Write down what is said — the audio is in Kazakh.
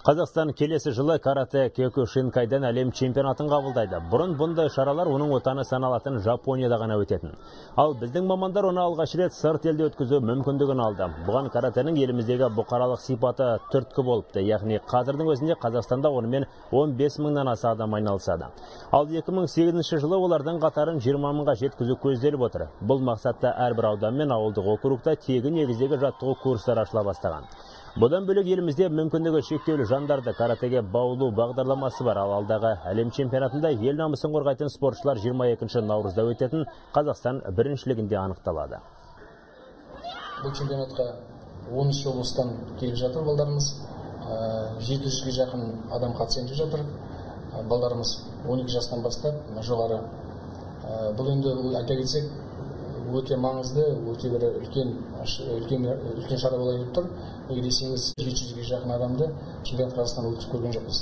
Қазақстан келесі жылы карате Киокушинкайдан әлем чемпионатын қабылдайды. Бұрын бұндай шаралар оның отаны саналатын Жапонияда ғана өтетін. Ал біздің мамандар оны алғаш рет сырт елде өткізу мүмкіндігін алды. Бұған каратенің еліміздегі бұқаралық сипаты түрткі болыпты. Яғни қазірдің өзінде Қазақстанда онымен 15 мыңнан аса адам айналысады. Ал 2008 жылы олардың қатарын 20 мыңға жеткізу көзделіп отыр. Бұл мақсатта әрбір аудан мен ауылдық округта тегін негіздегі жаттығу курстары ашыла бастаған. Бұдан бөлек елімізде мүмкіндігі шектеулі жандарды каратеге баулу бағдарламасы бар. Ал алдағы әлем чемпионатында ел намысын қорғайтын спортшылар 22 наурызда өтетін Қазақстан біріншілігінде анықталады. Бұл чемпионатқа 13 облыстан келіп жатыр балдарымыз. 700-ге жақын адам қатысып жатыр. Балдарымыз 12 жастан бастап жоғары. Бұл енді айта кетсек, өте маңызды, өте бір үлкен шара болайын деп тұр. Неге десеңіз, 700-ге жақын адамды чемпионат Қазақстанда өткізіп көрген жоқпыз.